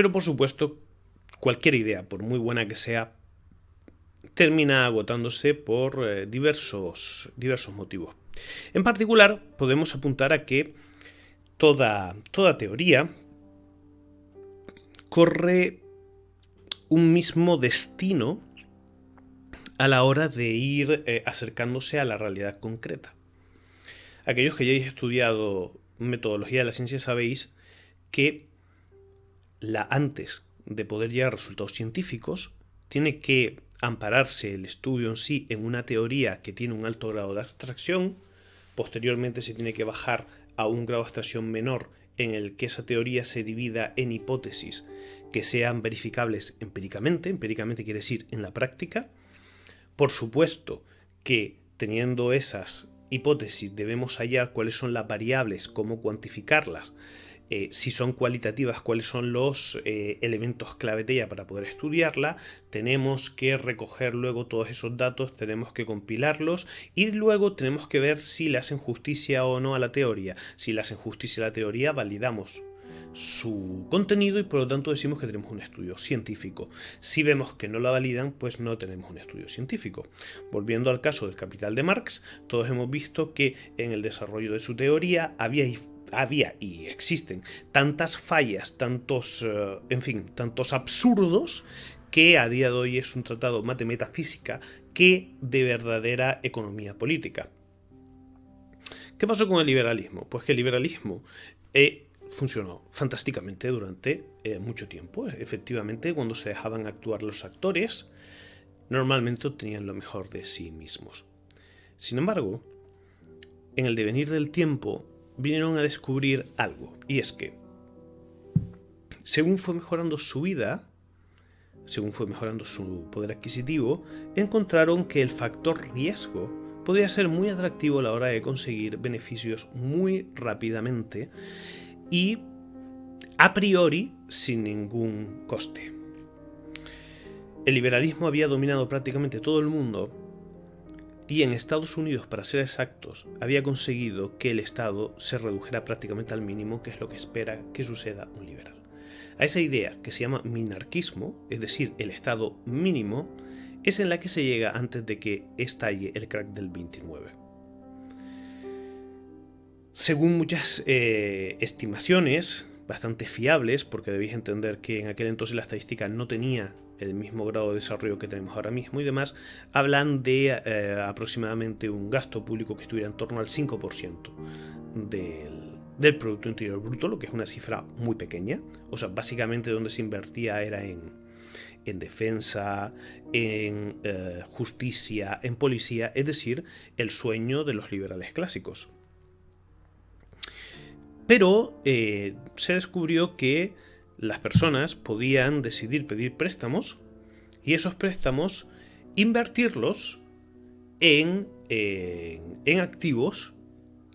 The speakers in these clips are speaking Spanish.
Pero por supuesto, cualquier idea, por muy buena que sea, termina agotándose por diversos motivos. En particular, podemos apuntar a que toda teoría corre un mismo destino a la hora de ir acercándose a la realidad concreta. Aquellos que ya hayáis estudiado metodología de la ciencia sabéis que antes de poder llegar a resultados científicos tiene que ampararse el estudio en sí en una teoría que tiene un alto grado de abstracción. Posteriormente se tiene que bajar a un grado de abstracción menor en el que esa teoría se divida en hipótesis que sean verificables empíricamente. Empíricamente quiere decir en la práctica. Por supuesto que teniendo esas hipótesis debemos hallar cuáles son las variables, cómo cuantificarlas, si son cualitativas, cuáles son los elementos clave de ella para poder estudiarla. Tenemos que recoger luego todos esos datos, tenemos que compilarlos y luego tenemos que ver si le hacen justicia o no a la teoría. Si le hacen justicia a la teoría, validamos su contenido y por lo tanto decimos que tenemos un estudio científico. Si vemos que no la validan, pues no tenemos un estudio científico. Volviendo al caso del Capital de Marx, todos hemos visto que en el desarrollo de su teoría había y existen tantas fallas, tantos absurdos, que a día de hoy es un tratado más de metafísica que de verdadera economía política. ¿Qué pasó con el liberalismo? Pues que el liberalismo funcionó fantásticamente durante mucho tiempo. Efectivamente, cuando se dejaban actuar los actores, normalmente obtenían lo mejor de sí mismos. Sin embargo, en el devenir del tiempo vinieron a descubrir algo, y es que según fue mejorando su vida, según fue mejorando su poder adquisitivo, encontraron que el factor riesgo podía ser muy atractivo a la hora de conseguir beneficios muy rápidamente y a priori sin ningún coste. El liberalismo había dominado prácticamente todo el mundo y en Estados Unidos, para ser exactos, había conseguido que el Estado se redujera prácticamente al mínimo, que es lo que espera que suceda un liberal. A esa idea, que se llama minarquismo, es decir, el Estado mínimo, es en la que se llega antes de que estalle el crack del 29. Según muchas estimaciones bastante fiables, porque debéis entender que en aquel entonces la estadística no tenía el mismo grado de desarrollo que tenemos ahora mismo y demás, hablan de aproximadamente un gasto público que estuviera en torno al 5% del Producto Interior Bruto, lo que es una cifra muy pequeña. O sea, básicamente donde se invertía era en defensa, en justicia, en policía, es decir, el sueño de los liberales clásicos. Pero se descubrió que las personas podían decidir pedir préstamos y esos préstamos invertirlos en activos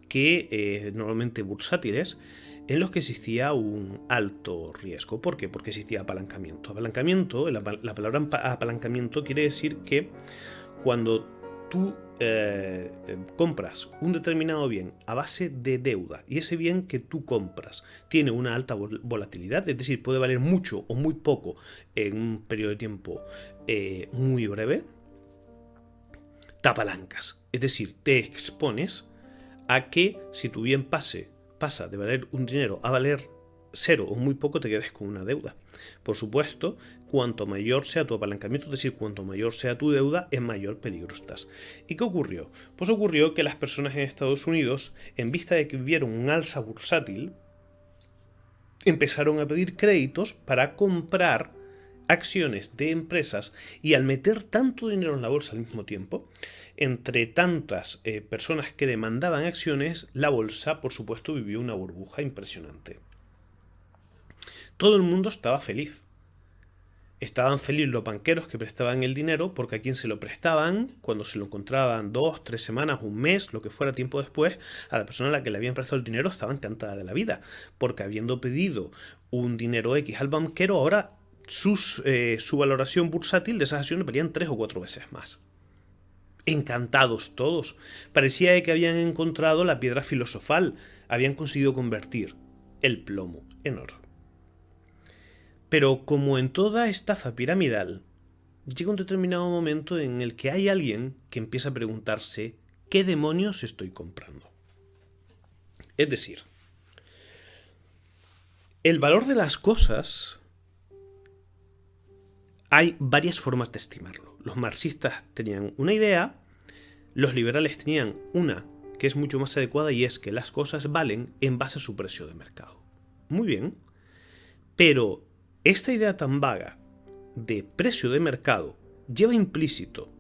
que normalmente bursátiles, en los que existía un alto riesgo. ¿Por qué? Porque existía apalancamiento. La palabra apalancamiento quiere decir que cuando tú compras un determinado bien a base de deuda y ese bien que tú compras tiene una alta volatilidad, es decir, puede valer mucho o muy poco en un periodo de tiempo muy breve, te apalancas. Es decir, te expones a que si tu bien pasa de valer un dinero a valer cero o muy poco, te quedes con una deuda. Por supuesto, cuanto mayor sea tu apalancamiento, es decir, cuanto mayor sea tu deuda, en mayor peligro estás. ¿Y qué ocurrió? Pues ocurrió que las personas en Estados Unidos, en vista de que vieron un alza bursátil, empezaron a pedir créditos para comprar acciones de empresas y al meter tanto dinero en la bolsa al mismo tiempo, entre tantas personas que demandaban acciones, la bolsa, por supuesto, vivió una burbuja impresionante. Todo el mundo estaba feliz. Estaban felices los banqueros que prestaban el dinero porque a quien se lo prestaban, cuando se lo encontraban 2, 3 semanas, un mes, lo que fuera tiempo después, a la persona a la que le habían prestado el dinero estaba encantada de la vida, porque habiendo pedido un dinero X al banquero, ahora su valoración bursátil de esas acciones valían 3 o 4 veces más. Encantados todos. Parecía que habían encontrado la piedra filosofal, habían conseguido convertir el plomo en oro. Pero como en toda estafa piramidal, llega un determinado momento en el que hay alguien que empieza a preguntarse ¿qué demonios estoy comprando? Es decir, el valor de las cosas hay varias formas de estimarlo. Los marxistas tenían una idea, los liberales tenían una que es mucho más adecuada y es que las cosas valen en base a su precio de mercado. Muy bien, pero esta idea tan vaga de precio de mercado lleva implícito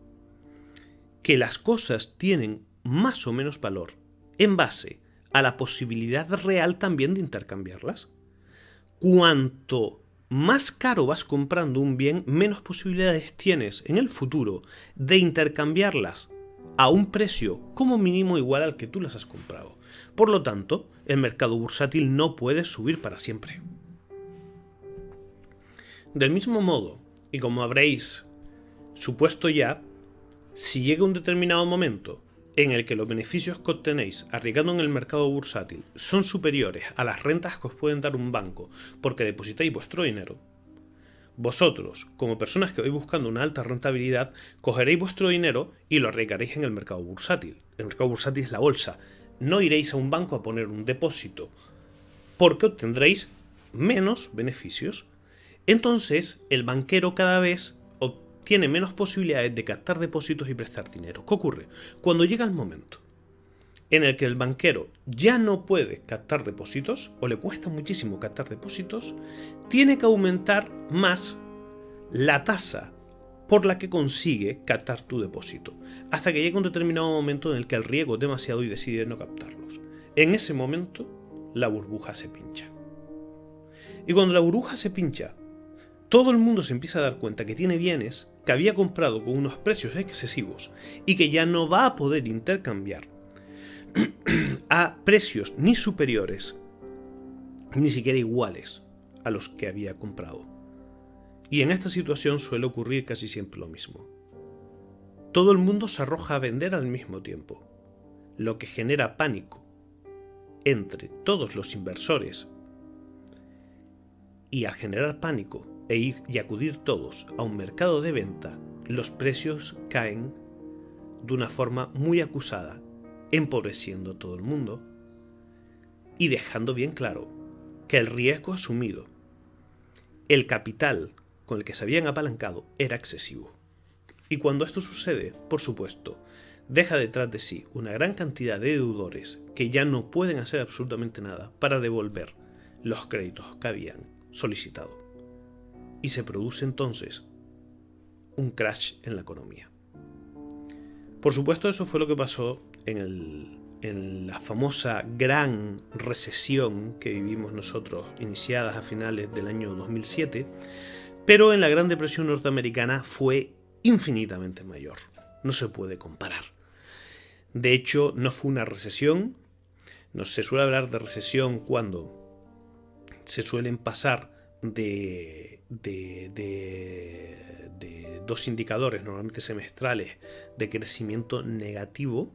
que las cosas tienen más o menos valor en base a la posibilidad real también de intercambiarlas. Cuanto más caro vas comprando un bien, menos posibilidades tienes en el futuro de intercambiarlas a un precio como mínimo igual al que tú las has comprado. Por lo tanto, el mercado bursátil no puede subir para siempre. Del mismo modo, y como habréis supuesto ya, si llega un determinado momento en el que los beneficios que obtenéis arriesgando en el mercado bursátil son superiores a las rentas que os pueden dar un banco porque depositáis vuestro dinero, vosotros, como personas que vais buscando una alta rentabilidad, cogeréis vuestro dinero y lo arriesgaréis en el mercado bursátil. El mercado bursátil es la bolsa. No iréis a un banco a poner un depósito porque obtendréis menos beneficios. Entonces, el banquero cada vez tiene menos posibilidades de captar depósitos y prestar dinero. ¿Qué ocurre? Cuando llega el momento en el que el banquero ya no puede captar depósitos o le cuesta muchísimo captar depósitos, tiene que aumentar más la tasa por la que consigue captar tu depósito, hasta que llega un determinado momento en el que el riesgo es demasiado y decide no captarlos. En ese momento, la burbuja se pincha. Y cuando la burbuja se pincha, todo el mundo se empieza a dar cuenta que tiene bienes que había comprado con unos precios excesivos y que ya no va a poder intercambiar a precios ni superiores ni siquiera iguales a los que había comprado. Y en esta situación suele ocurrir casi siempre lo mismo. Todo el mundo se arroja a vender al mismo tiempo, lo que genera pánico entre todos los inversores. Y al generar pánico e ir y acudir todos a un mercado de venta, los precios caen de una forma muy acusada, empobreciendo a todo el mundo y dejando bien claro que el riesgo asumido, el capital con el que se habían apalancado, era excesivo. Y cuando esto sucede, por supuesto, deja detrás de sí una gran cantidad de deudores que ya no pueden hacer absolutamente nada para devolver los créditos que habían solicitado. Y se produce entonces un crash en la economía. Por supuesto, eso fue lo que pasó en la famosa gran recesión que vivimos nosotros, iniciadas a finales del año 2007, pero en la Gran Depresión norteamericana fue infinitamente mayor. No se puede comparar. De hecho, no fue una recesión. No se suele hablar de recesión cuando se suelen pasar de dos indicadores, normalmente semestrales, de crecimiento negativo,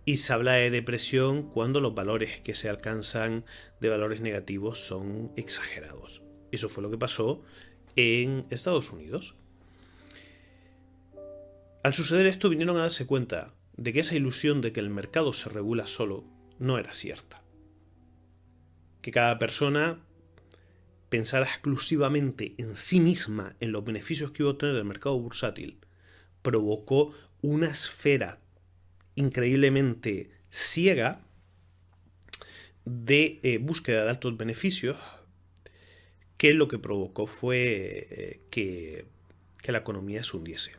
y se habla de depresión cuando los valores que se alcanzan de valores negativos son exagerados. Eso fue lo que pasó en Estados Unidos. Al suceder esto, vinieron a darse cuenta de que esa ilusión de que el mercado se regula solo no era cierta. Que cada persona pensara exclusivamente en sí misma, en los beneficios que iba a obtener del mercado bursátil, provocó una esfera increíblemente ciega de búsqueda de altos beneficios, que lo que provocó fue que la economía se hundiese.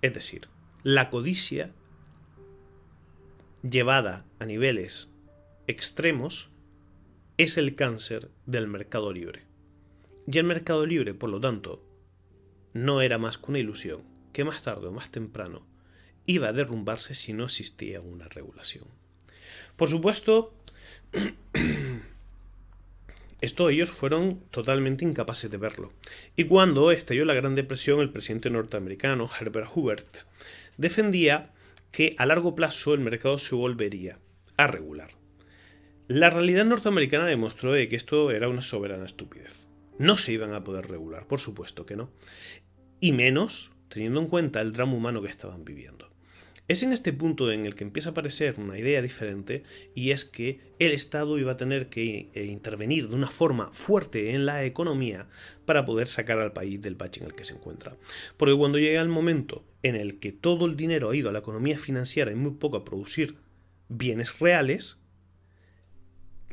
Es decir, la codicia llevada a niveles extremos es el cáncer del mercado libre. Y el mercado libre, por lo tanto, no era más que una ilusión que más tarde o más temprano iba a derrumbarse si no existía una regulación. Por supuesto, esto ellos fueron totalmente incapaces de verlo. Y cuando estalló la Gran Depresión, el presidente norteamericano, Herbert Hoover, defendía que a largo plazo el mercado se volvería a regular. La realidad norteamericana demostró que esto era una soberana estupidez. No se iban a poder regular, por supuesto que no. Y menos teniendo en cuenta el drama humano que estaban viviendo. Es en este punto en el que empieza a aparecer una idea diferente, y es que el Estado iba a tener que intervenir de una forma fuerte en la economía para poder sacar al país del bache en el que se encuentra. Porque cuando llega el momento en el que todo el dinero ha ido a la economía financiera y muy poco a producir bienes reales,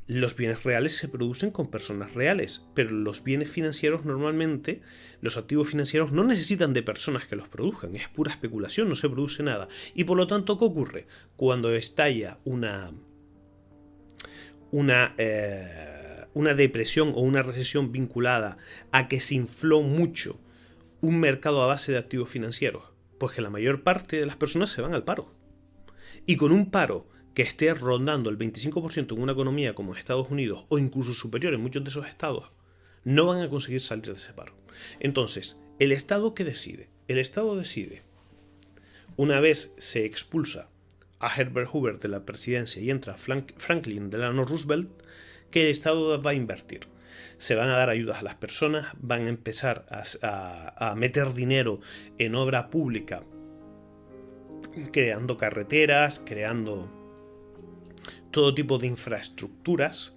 los bienes reales se producen con personas reales, pero los bienes financieros normalmente, los activos financieros no necesitan de personas que los produzcan, es pura especulación, no se produce nada. Y por lo tanto, ¿qué ocurre? Cuando estalla una depresión o una recesión vinculada a que se infló mucho un mercado a base de activos financieros, pues que la mayor parte de las personas se van al paro. Y con un paro que esté rondando el 25% en una economía como Estados Unidos, o incluso superior en muchos de esos estados, no van a conseguir salir de ese paro. Entonces, ¿el Estado qué decide? El Estado decide, una vez se expulsa a Herbert Hoover de la presidencia y entra Franklin Delano Roosevelt, que el Estado va a invertir. Se van a dar ayudas a las personas, van a empezar a meter dinero en obra pública, creando carreteras, creando todo tipo de infraestructuras,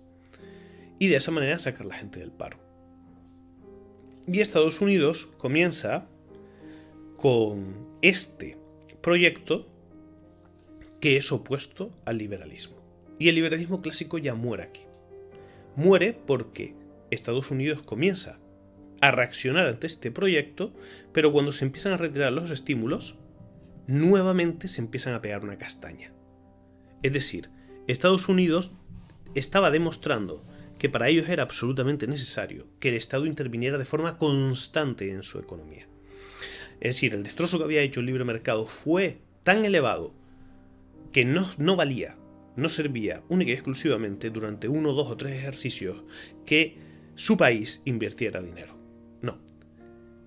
y de esa manera sacar a la gente del paro. Y Estados Unidos comienza con este proyecto que es opuesto al liberalismo. Y el liberalismo clásico ya muere aquí. Muere porque Estados Unidos comienza a reaccionar ante este proyecto, pero cuando se empiezan a retirar los estímulos, nuevamente se empiezan a pegar una castaña. Es decir, Estados Unidos estaba demostrando que para ellos era absolutamente necesario que el Estado interviniera de forma constante en su economía. Es decir, el destrozo que había hecho el libre mercado fue tan elevado que no valía, no servía única y exclusivamente durante 1, 2 o 3 ejercicios que su país invirtiera dinero. No.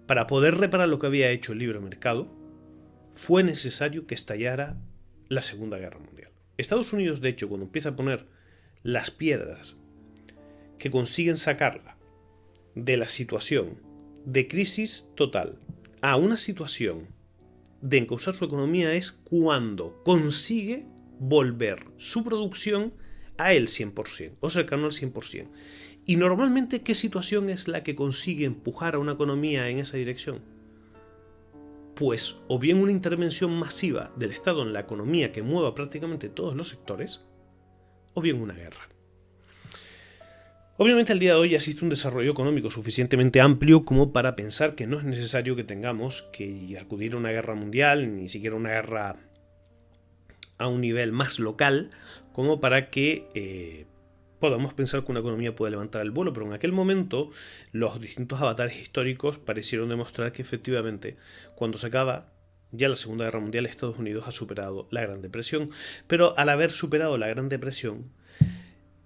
Para poder reparar lo que había hecho el libre mercado, fue necesario que estallara la Segunda Guerra Mundial. Estados Unidos, de hecho, cuando empieza a poner las piedras que consiguen sacarla de la situación de crisis total a una situación de encauzar su economía, es cuando consigue volver su producción a el 100%, o cercano al 100%. Y normalmente, ¿qué situación es la que consigue empujar a una economía en esa dirección? Pues o bien una intervención masiva del Estado en la economía que mueva prácticamente todos los sectores, o bien una guerra. Obviamente al día de hoy existe un desarrollo económico suficientemente amplio como para pensar que no es necesario que tengamos que acudir a una guerra mundial, ni siquiera una guerra a un nivel más local, como para que podamos pensar que una economía puede levantar el vuelo, pero en aquel momento los distintos avatares históricos parecieron demostrar que efectivamente cuando se acaba ya la Segunda Guerra Mundial, Estados Unidos ha superado la Gran Depresión, pero al haber superado la Gran Depresión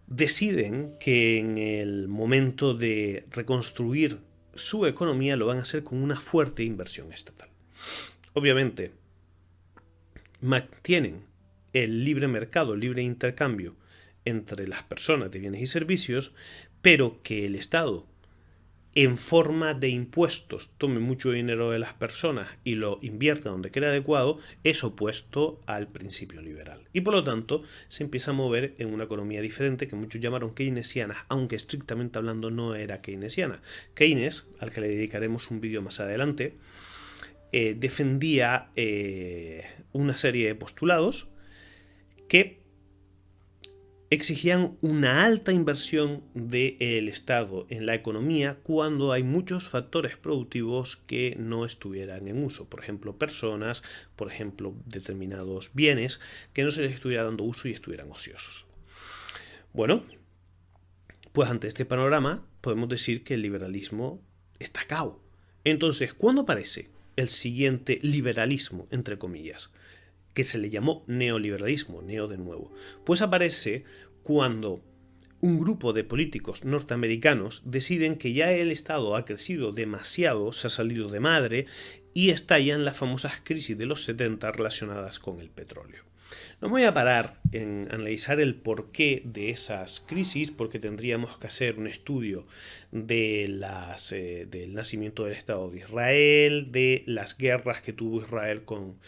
deciden que en el momento de reconstruir su economía lo van a hacer con una fuerte inversión estatal. Obviamente mantienen el libre mercado, el libre intercambio entre las personas de bienes y servicios, pero que el Estado en forma de impuestos tome mucho dinero de las personas y lo invierta donde crea adecuado, es opuesto al principio liberal. Y por lo tanto se empieza a mover en una economía diferente que muchos llamaron keynesiana, aunque estrictamente hablando no era keynesiana. Keynes, al que le dedicaremos un vídeo más adelante, defendía una serie de postulados que exigían una alta inversión del Estado en la economía cuando hay muchos factores productivos que no estuvieran en uso. Por ejemplo, personas, por ejemplo, determinados bienes que no se les estuviera dando uso y estuvieran ociosos. Bueno, pues ante este panorama podemos decir que el liberalismo está cao. Entonces, ¿cuándo aparece el siguiente liberalismo, entre comillas, que se le llamó neoliberalismo, neo de nuevo? Pues aparece cuando un grupo de políticos norteamericanos deciden que ya el Estado ha crecido demasiado, se ha salido de madre y estallan las famosas crisis de los 70 relacionadas con el petróleo. No me voy a parar en analizar el porqué de esas crisis, porque tendríamos que hacer un estudio del nacimiento del Estado de Israel, de las guerras que tuvo Israel con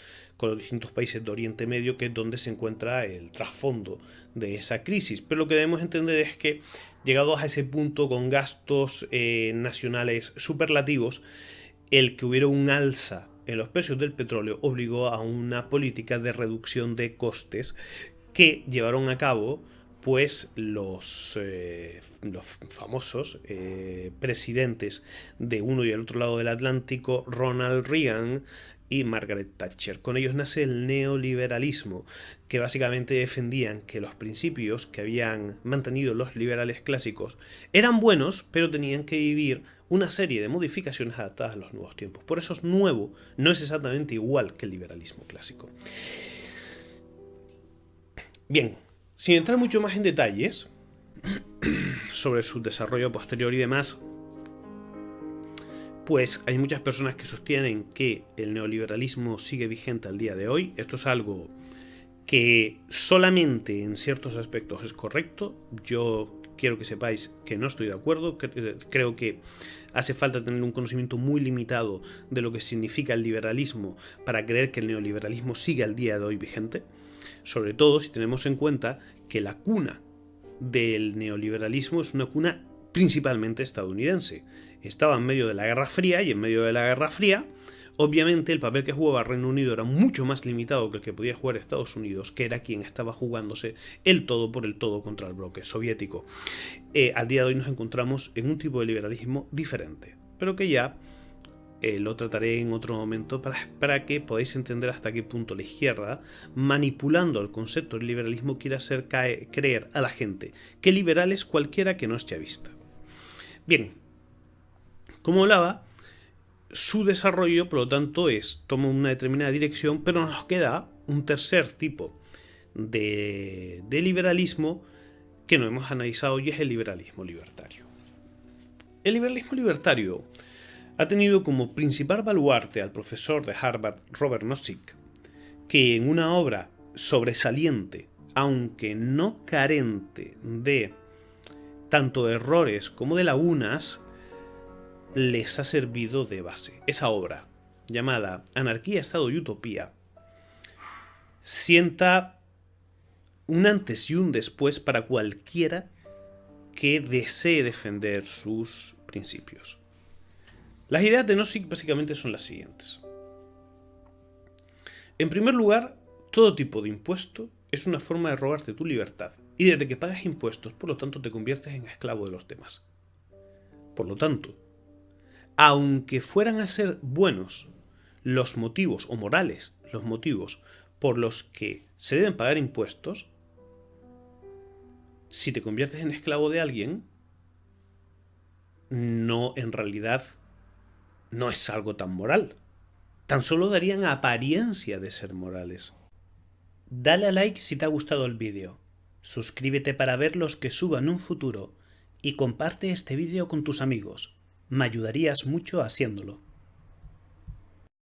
los distintos países de Oriente Medio, que es donde se encuentra el trasfondo de esa crisis. Pero lo que debemos entender es que, llegados a ese punto con gastos nacionales superlativos, el que hubiera un alza en los precios del petróleo obligó a una política de reducción de costes que llevaron a cabo pues los famosos presidentes de uno y el otro lado del Atlántico, Ronald Reagan y Margaret Thatcher. Con ellos nace el neoliberalismo, que básicamente defendían que los principios que habían mantenido los liberales clásicos eran buenos, pero tenían que vivir una serie de modificaciones adaptadas a los nuevos tiempos. Por eso es nuevo, no es exactamente igual que el liberalismo clásico. Bien, sin entrar mucho más en detalles sobre su desarrollo posterior y demás, pues hay muchas personas que sostienen que el neoliberalismo sigue vigente al día de hoy. Esto es algo que solamente en ciertos aspectos es correcto. Yo quiero que sepáis que no estoy de acuerdo. Creo que hace falta tener un conocimiento muy limitado de lo que significa el liberalismo para creer que el neoliberalismo sigue al día de hoy vigente. Sobre todo si tenemos en cuenta que la cuna del neoliberalismo es una cuna principalmente estadounidense. Estaba en medio de la Guerra Fría, y en medio de la Guerra Fría, obviamente el papel que jugaba Reino Unido era mucho más limitado que el que podía jugar Estados Unidos, que era quien estaba jugándose el todo por el todo contra el bloque soviético. Al día de hoy nos encontramos en un tipo de liberalismo diferente, pero que ya lo trataré en otro momento para que podáis entender hasta qué punto la izquierda, manipulando el concepto del liberalismo, quiere hacer creer a la gente que liberal es cualquiera que no es chavista. Bien, como hablaba, su desarrollo, por lo tanto, toma una determinada dirección, pero nos queda un tercer tipo de liberalismo que no hemos analizado, y es el liberalismo libertario. El liberalismo libertario ha tenido como principal baluarte al profesor de Harvard, Robert Nozick, que en una obra sobresaliente, aunque no carente de tanto errores como de lagunas, les ha servido de base. Esa obra, llamada Anarquía, Estado y Utopía, sienta un antes y un después para cualquiera que desee defender sus principios. Las ideas de Nozick básicamente son las siguientes. En primer lugar, todo tipo de impuesto es una forma de robarte tu libertad, y desde que pagas impuestos, por lo tanto, te conviertes en esclavo de los demás. Por lo tanto, aunque fueran a ser buenos los motivos, o morales los motivos por los que se deben pagar impuestos, si te conviertes en esclavo de alguien, en realidad no es algo tan moral. Tan solo darían apariencia de ser morales. Dale a like si te ha gustado el vídeo, suscríbete para ver los que suba en un futuro y comparte este vídeo con tus amigos. Me ayudarías mucho haciéndolo.